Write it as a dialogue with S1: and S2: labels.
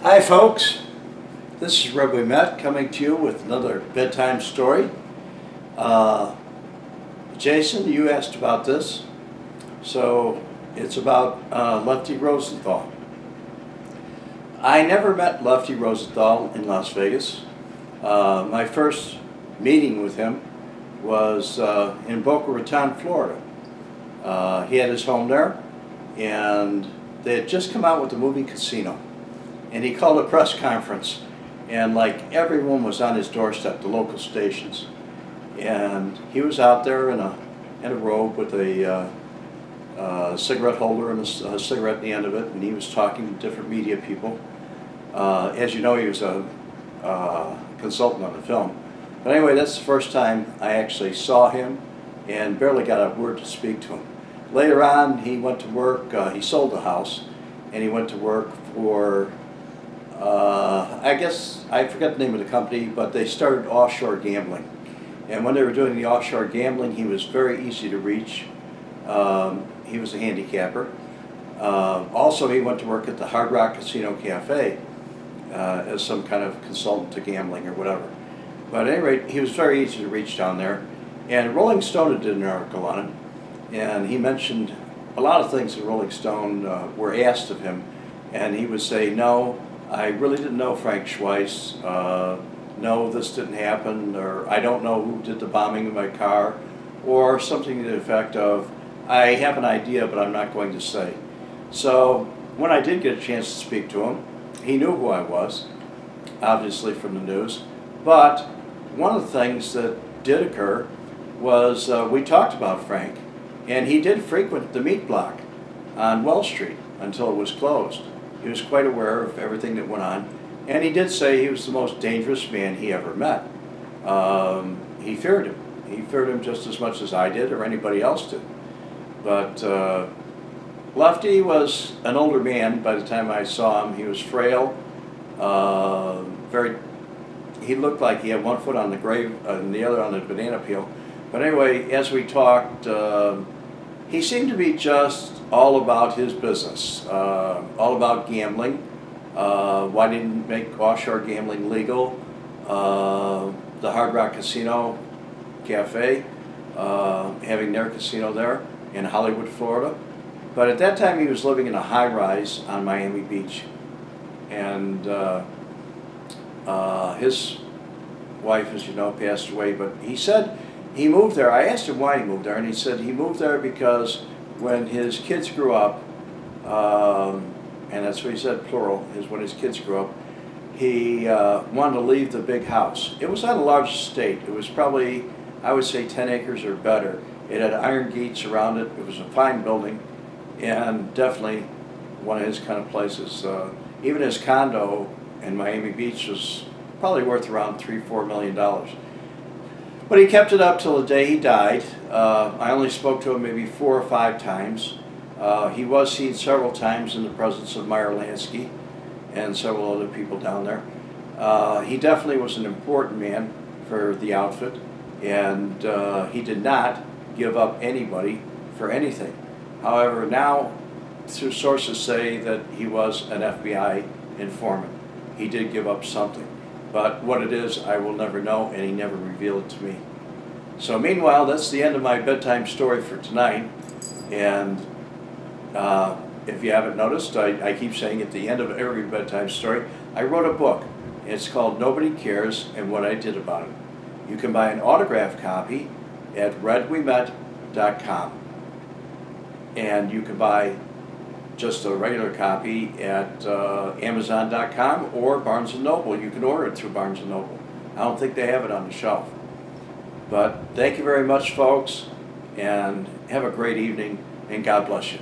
S1: Hi folks, this is Wemette coming to you with another bedtime story. Jason, you asked about this, so it's about Lefty Rosenthal. I never met Lefty Rosenthal in Las Vegas. My first meeting with him was in Boca Raton, Florida. He had his home there, and they had just come out with the movie Casino. And he called a press conference, and like everyone was on his doorstep, the local stations. And he was out there in a robe with a cigarette holder and a cigarette at the end of it, and he was talking to different media people. As you know, he was a consultant on the film. But anyway, that's the first time I actually saw him and barely got a word to speak to him. Later on, he went to work, he sold the house, and he went to work for I guess, I forget the name of the company, but they started Offshore Gambling. And when they were doing the offshore gambling, he was very easy to reach. He was a handicapper. Also, he went to work at the Hard Rock Casino Cafe as some kind of consultant to gambling or whatever. But at any rate, he was very easy to reach down there. And Rolling Stone did an article on him, and he mentioned a lot of things that Rolling Stone were asked of him, and he would say, no, I really didn't know Frank Schweiss, no, this didn't happen, or I don't know who did the bombing of my car, or something to the effect of, I have an idea, but I'm not going to say. So when I did get a chance to speak to him, he knew who I was, obviously from the news, but one of the things that did occur was we talked about Frank, and he did frequent the meat block on Wall Street until it was closed. He was quite aware of everything that went on, and he did say he was the most dangerous man he ever met. He feared him. He feared him just as much as I did or anybody else did. But Lefty was an older man by the time I saw him. He was frail, he looked like he had one foot on the grave and the other on the banana peel. But anyway, as we talked, he seemed to be just all about his business, all about gambling. Why didn't make offshore gambling legal? The Hard Rock Casino Cafe, having their casino there in Hollywood, Florida. But at that time he was living in a high-rise on Miami Beach. And his wife, as you know, passed away. But he said he moved there. I asked him why he moved there, and he said he moved there because when his kids grew up, and that's what he said, plural, is when his kids grew up, he wanted to leave the big house. It was on a large estate. It was probably, I would say, 10 acres or better. It had iron gates around it. It was a fine building, and definitely one of his kind of places. Even his condo in Miami Beach was probably worth around $3-4 million. But he kept it up till the day he died. I only spoke to him maybe 4 or 5 times. He was seen several times in the presence of Meyer Lansky and several other people down there. He definitely was an important man for the outfit, and he did not give up anybody for anything. However, now sources say that he was an FBI informant. He did give up something. But what it is, I will never know, and he never revealed it to me. So meanwhile, that's the end of my bedtime story for tonight. And if you haven't noticed, I keep saying at the end of every bedtime story, I wrote a book. It's called Nobody Cares and What I Did About It. You can buy an autographed copy at redwemette.com. And you can buy just a regular copy at Amazon.com or Barnes & Noble. You can order it through Barnes & Noble. I don't think they have it on the shelf. But thank you very much, folks, and have a great evening, and God bless you.